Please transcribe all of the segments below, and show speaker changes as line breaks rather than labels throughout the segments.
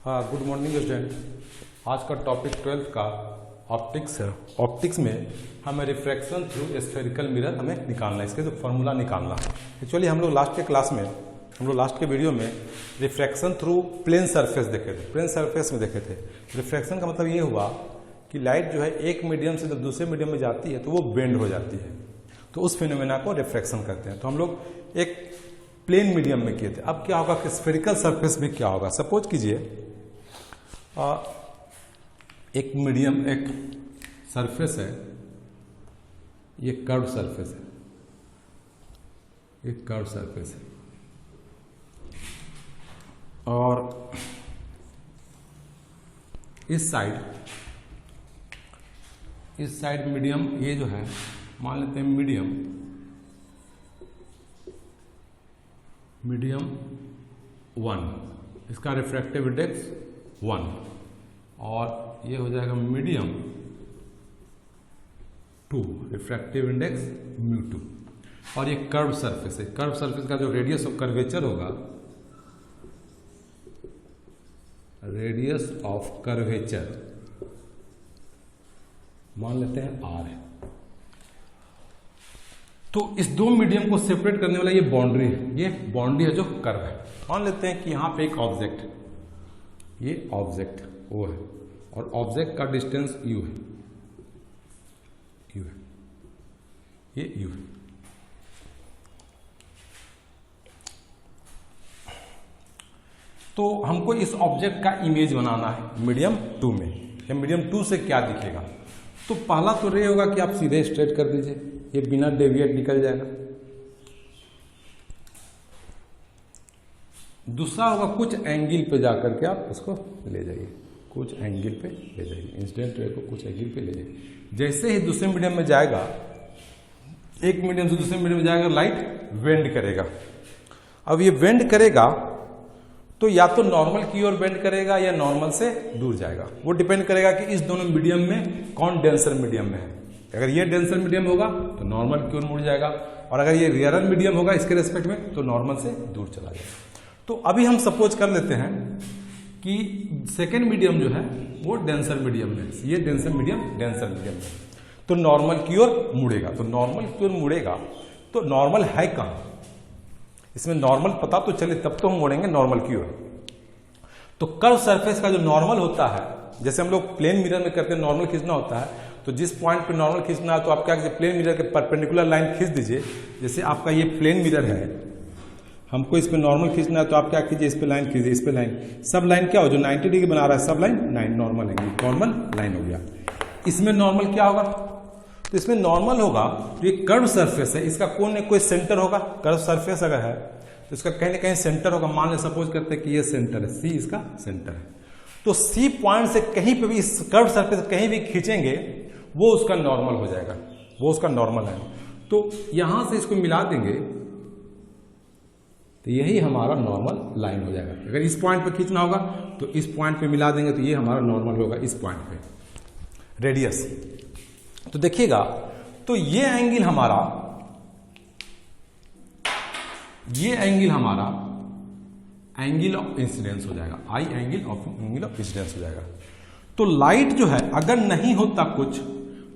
हाँ, good morning student. आज का टॉपिक 12th का ऑप्टिक्स है। ऑप्टिक्स में हमें रिफ्रैक्शन थ्रू स्फेरिकल मिरर हमें निकालना है, इसके जो फॉर्मूला निकालना है। एक्चुअली हम लोग लास्ट के वीडियो में रिफ्रैक्शन थ्रू प्लेन सरफेस देखे थे। प्लेन सरफेस में देखे थे रिफ्रैक्शन का मतलब ये हुआ कि लाइट जो है एक मीडियम से जब दूसरे मीडियम में जाती है तो वो बेंड हो जाती है, तो उस फिनोमेना को रिफ्रैक्शन कहते हैं। तो हम लोग एक प्लेन मीडियम में किए थे। अब क्या होगा कि स्फेरिकल सरफेस में क्या होगा। सपोज कीजिए एक मीडियम, एक सरफेस है, ये कर्व सरफेस है, एक कर्व सरफेस है, और इस साइड मीडियम, ये जो है मान लेते हैं मीडियम 1, इसका रिफ्रैक्टिव इंडेक्स 1, और ये हो जाएगा मीडियम 2, रिफ्रैक्टिव इंडेक्स μ2, और ये कर्व सरफेस है। कर्व सरफेस का जो रेडियस ऑफ कर्वेचर होगा, रेडियस ऑफ कर्वेचर मान लेते हैं r है। तो इस दो मीडियम को सेपरेट करने वाला ये बाउंड्री है, ये बाउंड्री है जो कर्व है। मान लेते हैं कि यहां पे एक ऑब्जेक्ट, ये ऑब्जेक्ट O है और ऑब्जेक्ट का डिस्टेंस U है, ये U है। तो हमको इस ऑब्जेक्ट का इमेज बनाना है मीडियम 2 में। या मीडियम 2 से क्या दिखेगा, तो पहला तो रे होगा कि आप सीधे स्ट्रेट कर दीजिए, ये बिना डेविएट निकल जाएगा। दूसरा होगा कुछ एंगल पे जाकर के आप इसको ले जाइए, कुछ एंगल पे ले जाइए, इंसिडेंट रे को कुछ एंगल पे ले जाइए। जैसे ही दूसरे मीडियम में जाएगा, एक मीडियम से दूसरे मीडियम में जाएगा, लाइट वेंड करेगा। अब ये वेंड करेगा तो या तो नॉर्मल की ओर बेंड करेगा या नॉर्मल से दूर जाएगा। वो डिपेंड करेगा कि इस दोनों मीडियम में कौन डेंसर मीडियम में है। अगर ये डेंसर मीडियम होगा तो नॉर्मल की ओर मुड़ जाएगा, और अगर ये रेयरर मीडियम होगा इसके रेस्पेक्ट में तो नॉर्मल से दूर चला जाएगा। तो अभी हम सपोज कर लेते हैं कि सेकेंड मीडियम जो है वो डेंसर मीडियम है, ये डेंसर मीडियम है, तो नॉर्मल की ओर मुड़ेगा। तो नॉर्मल की ओर मुड़ेगा तो नॉर्मल है कहां, इसमें नॉर्मल पता तो चले तब तो हम मुड़ेंगे नॉर्मल की ओर। तो कर्व सरफेस का जो नॉर्मल होता है, जैसे हम लोग प्लेन मिरर में करके नॉर्मल खींचना होता है, तो जिस पॉइंट पे नॉर्मल खींचना है तो आप क्या कीजिए, प्लेन मिरर के परपेंडिकुलर लाइन खींच दीजिए। जैसे आपका ये प्लेन मिरर है, हमको इस पे नॉर्मल खींचना है, तो आप क्या कीजिए, इस पे लाइन खींचिए, इस पे लाइन, सब लाइन क्या हो जो 90 डिग्री बना रहा है, सब लाइन नॉर्मल है, नॉर्मल लाइन हो गया। इसमें नॉर्मल क्या होगा, तो इसमें नॉर्मल होगा तो ये कर्व सरफेस है, इसका कोई न कोई सेंटर होगा। कर्व सरफेस अगर है तो इसका कहीं ना कहीं सेंटर होगा। मान ले सपोज करते हैं कि ये सेंटर है, सी इसका सेंटर है, तो सी पॉइंट से कहीं पे भी इस कर्व सरफेस कहीं भी खींचेंगे वो उसका नॉर्मल हो जाएगा, वो उसका नॉर्मल है। तो यहां से इसको मिला देंगे तो यही हमारा नॉर्मल लाइन हो जाएगा। अगर इस पॉइंट पे खींचना होगा तो इस पॉइंट पे मिला देंगे तो ये हमारा नॉर्मल होगा, इस पॉइंट पे रेडियस। तो देखिएगा, तो ये एंगल हमारा एंगल ऑफ इंसिडेंस हो जाएगा, आई एंगल ऑफ इंसिडेंस हो जाएगा। तो लाइट जो है अगर नहीं होता कुछ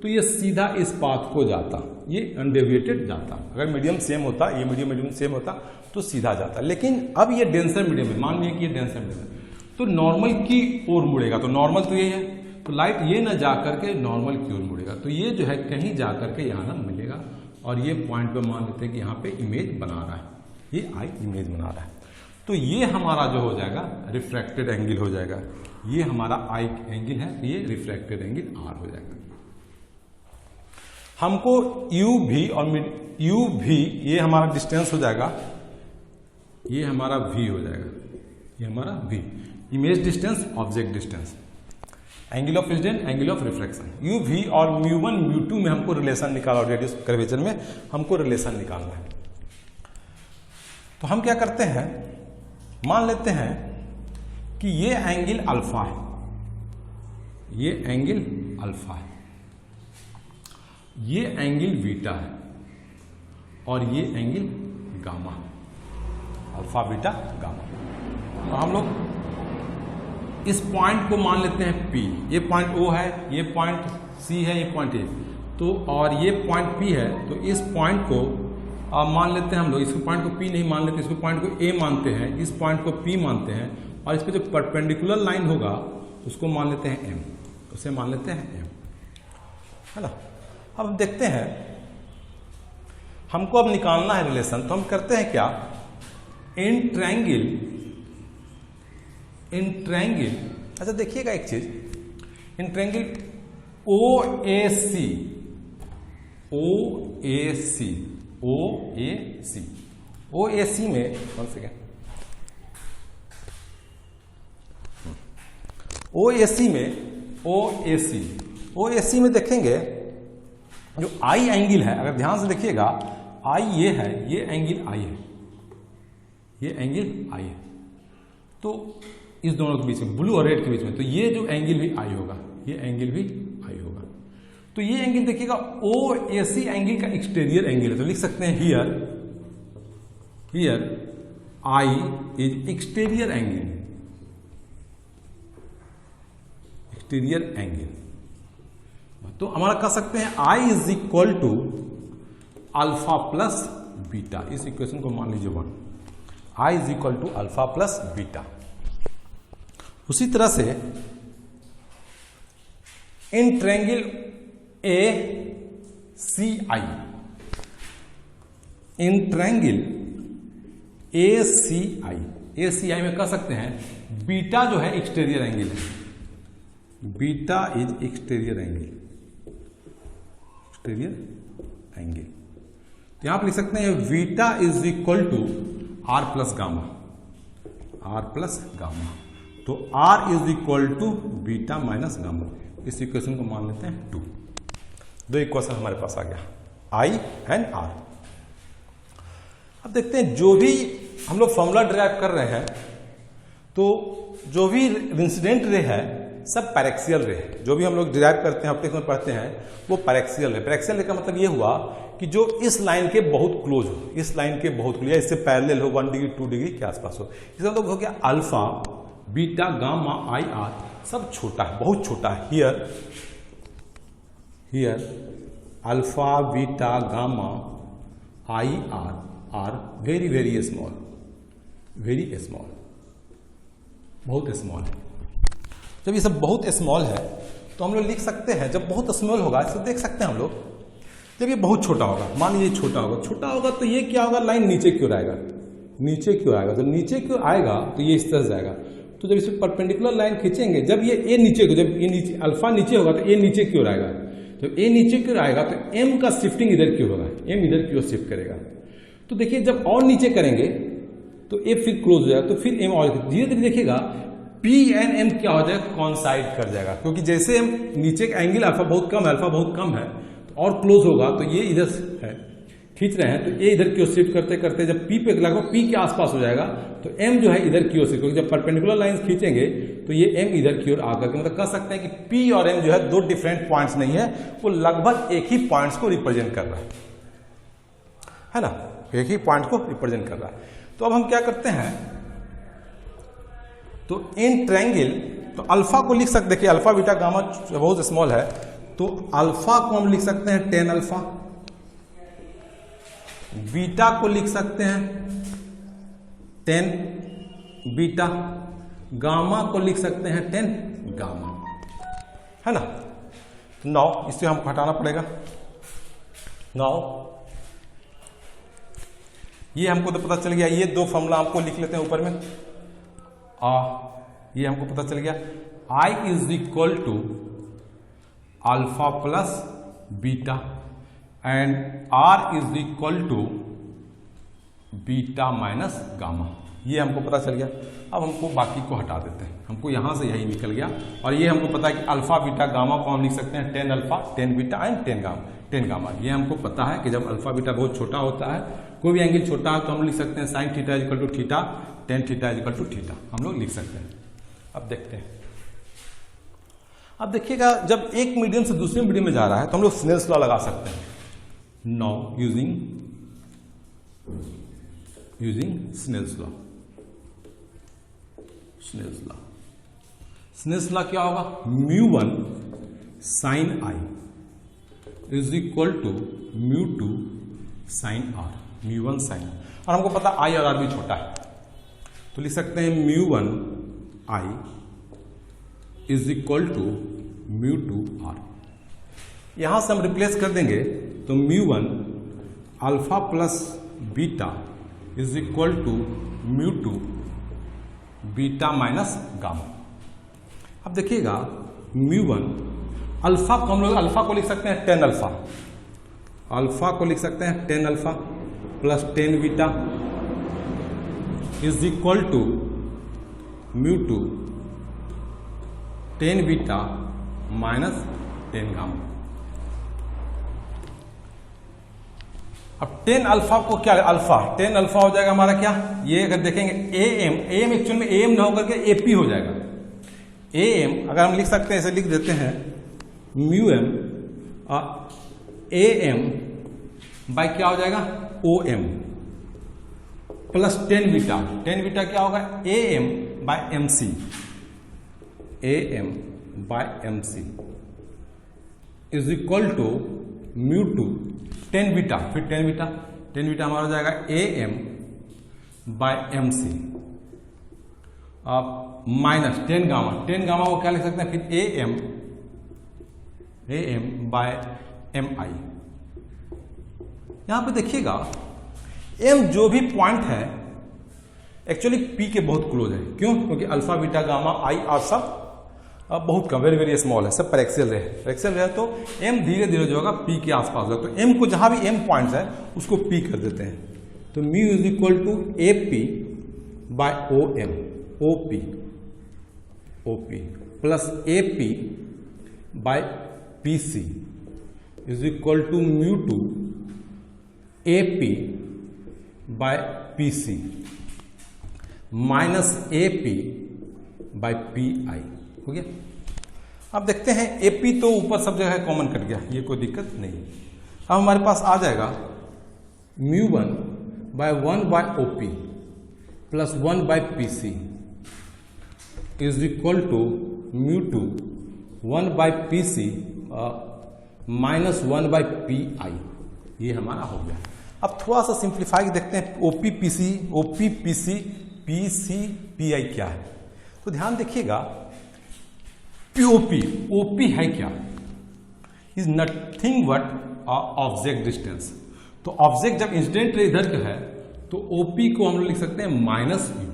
तो ये सीधा इस पाथ को जाता, ये अनडेविएटेड जाता। अगर मीडियम सेम होता, ये मीडियम सेम होता तो सीधा जाता। लेकिन अब ये डेंसर मीडियम है, मान लिया कि ये डेंसर मीडियम है, तो नॉर्मल की ओर मुड़ेगा। तो नॉर्मल तो यही है, तो लाइट ये ना जा करके नॉर्मल की ओर मुड़ेगा, तो ये जो है कहीं जा करके यहां ना मिलेगा, और ये पॉइंट पे मान लेते हैं कि यहां पे इमेज बना रहा है, ये आई इमेज बना रहा है। तो ये हमारा जो हो जाएगा रिफ्रैक्टेड एंगल हो जाएगा, ये हमारा आई एंगल है, ये रिफ्रैक्टेड एंगल आर हो जाएगा। हमको यू भी ये हमारा डिस्टेंस हो जाएगा, ये हमारा वी हो जाएगा, ये हमारा v, image distance, object distance, angle of incidence, angle of refraction. U v और μ1 μ2 में हमको रिलेशन निकालना, रेडियस कर्वेचर में हमको रिलेशन निकालना है। तो हम क्या करते हैं, मान लेते हैं कि ये एंगल अल्फा है, ये एंगल अल्फा है, ये एंगल बीटा है, और ये angle gamma, alpha beta gamma. तो हम लोग इस पॉइंट को मान लेते हैं P, ये पॉइंट O है, ये पॉइंट C है, ये पॉइंट A, तो और ये पॉइंट P है, तो इस पॉइंट को मान लेते हैं हम लोग, इस पॉइंट को P नहीं मान लेते, इसको पॉइंट को A मानते हैं, इस पॉइंट को P मानते हैं, और इस पर जो परपेंडिकुलर लाइन होगा उसको मान लेते हैं M, उसे मान लेते हैं M, है ना। अब देखते हैं, हमको अब निकालना है रिलेशन, तो हम करते हैं क्या, इन ट्रायंगल, अच्छा देखिएगा एक चीज, इन ट्रायंगल OAC में, वन सेकेंड, OAC में देखेंगे जो आई एंगल है, अगर ध्यान से देखिएगा, आई ये है, ये एंगल आई है, ये एंगल आई है, तो इस दोनों के बीच में, ब्लू और रेड के बीच में, तो ये जो एंगल भी आई होगा, ये एंगल भी आई होगा, तो ये एंगल देखिएगा OAC एंगल का एक्सटीरियर एंगल है, तो लिख सकते हैं here I is exterior angle, exterior angle, तो हमारा कह सकते हैं I is equal to alpha plus beta, इस इक्वेशन को मान लीजिए 1, I is equal to alpha plus beta. उसी तरह से in triangle ACI, in triangle ACI में कह सकते हैं बीटा जो है एक्सटीरियर एंगल है, बीटा इज एक्सटीरियर एंगल, तो यहां पर लिख सकते हैं beta is equal to R plus gamma, तो R is equal to beta minus gamma, इस इक्वेशन को मान लेते हैं 2, दो इक्वेशन हमारे पास आ गया, I एंड R। अब देखते हैं, जो भी हम लोग फॉर्मूला ड्राइव कर रहे हैं, तो जो भी इंसिडेंट रे है सब पैरेक्सियल रे है, जो भी हम लोग ड्राइव करते हैं, ऑप्टिक्स में पढ़ते हैं, वो पैरेक्सियल है। पैरेक्सियल रे का मतलब ये हुआ कि जो इस लाइन के बहुत क्लोज हो, इस लाइन के बहुत क्लोज, इससे पैरेलल हो, 1 डिग्री 2 डिग्री के आसपास हो, इसका मतलब हो गया alpha beta gamma I R सब छोटा है, बहुत छोटा है, here alpha beta gamma I R very very small, बहुत स्मॉल है। जब ये सब बहुत स्मॉल है तो हम लोग लिख सकते हैं, जब बहुत स्मॉल होगा, इसको देख सकते हैं हम लोग, जब ये बहुत छोटा होगा, मान लीजिए छोटा होगा तो ये क्या होगा, लाइन नीचे की ओर आएगा, जब नीचे की ओर आएगा तो ये इस तरह से आएगा, तो जब इस परपेंडिकुलर लाइन खींचेंगे, जब ये नीचे अल्फा नीचे होगा तो ए नीचे की ओर आएगा, जब ए नीचे की ओर आएगा तो एम का शिफ्टिंग इधर की ओर होगा, एम इधर की ओर शिफ्ट करेगा, तो देखिए जब और नीचे करेंगे तो ए फिर क्लोज हो जाएगा, तो फिर एम और धीरे धीरे देखिएगा पी एंड एम क्या हो जाएगा, कॉन्साइड कर जाएगा, क्योंकि जैसे हम नीचे का एंगल अल्फा बहुत कम है तो और क्लोज होगा, तो ये इधर है खींच रहे हैं, तो ए इधर की ओर शिफ्ट करते करते जब पी पे लगभग पी के आसपास हो जाएगा तो एम जो है इधर की ओर से, क्योंकि जब परपेंडिकुलर लाइंस खींचेंगे तो ये एम इधर की ओर आकर के, मतलब कह सकते हैं कि पी और एम जो है दो डिफरेंट पॉइंट्स नहीं है, वो लगभग एक ही पॉइंट्स को रिप्रेजेंट कर रहा है ना, एक ही पॉइंट को रिप्रेजेंट कर रहा है। तो अब हम क्या करते हैं, तो इन ट्रायंगल, तो अल्फा को लिख सकते, देखिए अल्फा बीटा गामा बहुत स्मॉल है, तो अल्फा को हम लिख सकते हैं 10 अल्फा, बीटा को लिख सकते हैं 10 बीटा, गामा को लिख सकते हैं 10 गामा, है ना। तो 9 इससे हमको हटाना पड़ेगा, 9 ये हमको तो पता चल गया, ये दो फॉर्मूला आपको लिख लेते हैं ऊपर में, ये हमको पता चल गया, I is equal to alpha plus beta and R is equal to beta minus gamma, ये हमको पता चल गया। अब हमको बाकी को हटा देते हैं, हमको यहां से यही निकल गया, और ये हमको पता है कि अल्फा बीटा गामा को हम लिख सकते हैं 10 अल्फा 10 बीटा एंड 10 गामा। ये हमको पता है कि जब अल्फा बीटा बहुत छोटा होता है, कोई भी एंगल छोटा है, तो हम लिख सकते हैं sine theta is equal to theta, tan theta is equal to theta, हम लोग लिख सकते हैं। अब देखते हैं, अब देखिएगा जब एक मीडियम से दूसरे मीडियम में जा रहा है तो हम लोग स्नेल्स लॉ लगा सकते हैं। Now using Snell's law, Snell's law क्या होगा, μ1 sin I is equal to μ2 sin R, μ1 sin R। और हमको पता I और R भी छोटा है, तो लिख सकते हैं μ1 I is equal to μ2 R। यहां से हम रिप्लेस कर देंगे तो μ1 alpha plus beta is equal to μ2 beta minus gamma. अब देखिएगा μ1 अल्फा को हम लोग अल्फा को लिख सकते हैं 10 अल्फा, अल्फा को लिख सकते हैं 10 alpha plus 10 beta is equal to μ2 10 beta minus 10 gamma. अब 10 अल्फा को क्या, अल्फा 10 अल्फा हो जाएगा हमारा क्या, ये अगर देखेंगे AM, AM एक्चुअल में AM ना होकर के AP हो जाएगा। AM अगर हम लिख सकते हैं, ऐसे लिख देते हैं μm AM बाय क्या हो जाएगा OM प्लस 10 बीटा, 10 बीटा क्या होगा AM by MC, AM by MC is equal to μ2 10 beta, फिर 10 बीटा, 10 बीटा हमारा हो जाएगा AM by MC minus 10 gamma, 10 gamma को क्या लिख सकते हैं फिर AM बाय MI। यहां पे देखिएगा M जो भी पॉइंट है एक्चुअली P के बहुत क्लोज है, क्यों, क्योंकि अल्फा बीटा गामा I और सब बहुत कम, वेरी वेरी स्मॉल है, सब पैरेक्सियल रहे तो M धीरे धीरे जो होगा P के आसपास होगा। तो M को जहां भी M पॉइंट्स है उसको P कर देते हैं, तो μ is equal to AP by OM, OP plus AP by PC is equal to μ2 AP by PC minus AP by PI हो गया। अब देखते हैं AP तो ऊपर सब जगह कॉमन कट गया, ये कोई दिक्कत नहीं। अब हमारे पास आ जाएगा μ1 by 1 by OP plus 1 by PC is equal to μ2 1 by PC minus 1 by PI, ये हमारा हो गया। अब थोड़ा सा सिंप्लीफाई देखते हैं OP PC PI क्या है, तो ध्यान देखिएगा OP है क्या, is nothing but object distance. तो ऑब्जेक्ट जब इंसिडेंट रे इधर का है तो OP को हम लोग लिख सकते हैं माइनस U।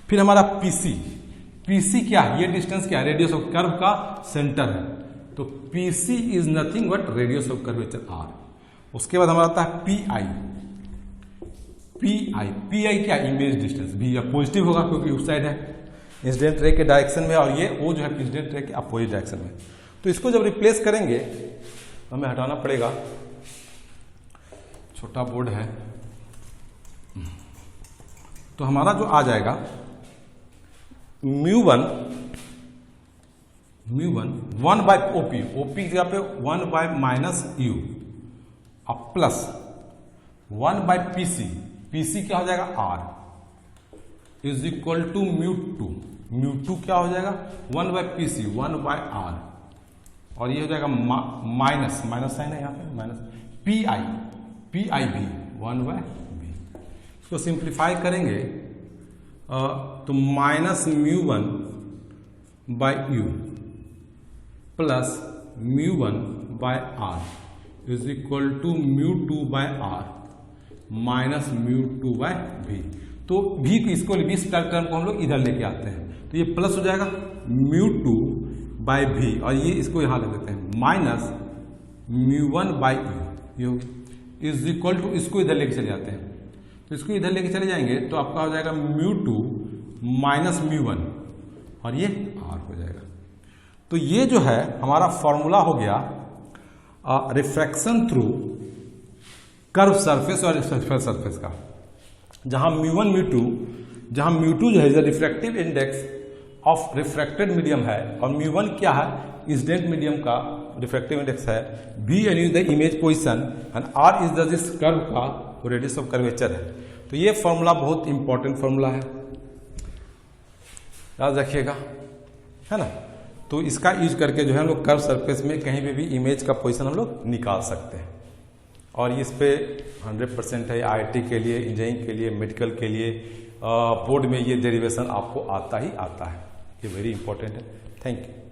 फिर हमारा PC क्या है, ये डिस्टेंस क्या है, रेडियस ऑफ कर्व का सेंटर है, तो PC is nothing but radius of curvature R। उसके बाद हमारा आता है PI क्या, इमेज डिस्टेंस, भी या पॉजिटिव होगा क्योंकि उस साइड है इंसिडेंट रे के डायरेक्शन में, और ये O जो है इंसिडेंट रे के अपोजिट डायरेक्शन में। तो इसको जब रिप्लेस करेंगे तो हमें हटाना पड़ेगा, छोटा बोर्ड है, तो हमारा जो आ जाएगा μ1 1 बाय OP की जगह पे 1 बाय माइनस U अब प्लस 1 बाय PC क्या हो जाएगा R इज इक्वल टू μ2 क्या हो जाएगा 1 बाय PC 1 बाय R, और ये हो जाएगा माइनस साइन है यहाँ पे माइनस PI भी 1 बाय B। इसको सिंप्लीफाई करेंगे तो minus μ1 by U plus μ1 by R is equal to μ2 by R minus μ2 by V। तो भी इसको इस टर्म को हम लोग इधर लेके आते हैं, तो ये प्लस हो जाएगा μ2 बाय V, और ये इसको यहां ले देते हैं माइनस μ1 बाय U, ये हो गया इज इक्वल टू, इसको इधर लेके चले जाते हैं, तो इसको इधर लेके चले जाएंगे तो आपका हो जाएगा μ2 माइनस μ1, और ये R हो जाएगा। तो ये जो है हमारा फॉर्मूला हो गया रिफ्रैक्शन थ्रू कर्व सरफेस और स्फीयर सरफेस का, जहां जहां μ2 जो है refractive index of refracted medium है, और μ1 क्या है इंसिडेंट मीडियम का रिफ्रैक्टिव इंडेक्स है, V is the image position and R is the जिस कर्व का रेडियस ऑफ कर्वेचर है। तो ये फॉर्मूला बहुत इंपॉर्टेंट फॉर्मूला है, याद रखिएगा। है ना। तो इसका यूज करके जो है हम लोग कर्व सरफेस में कहीं पे भी इमेज का पोजीशन हम लोग निकाल सकते हैं। और इस पे 100% है IIT के लिए, इंजीनियरिंग के लिए, मेडिकल के लिए, बोर्ड में ये डेरिवेशन आपको आता ही आता है। ये वेरी इंपॉर्टेंट है। Thank you.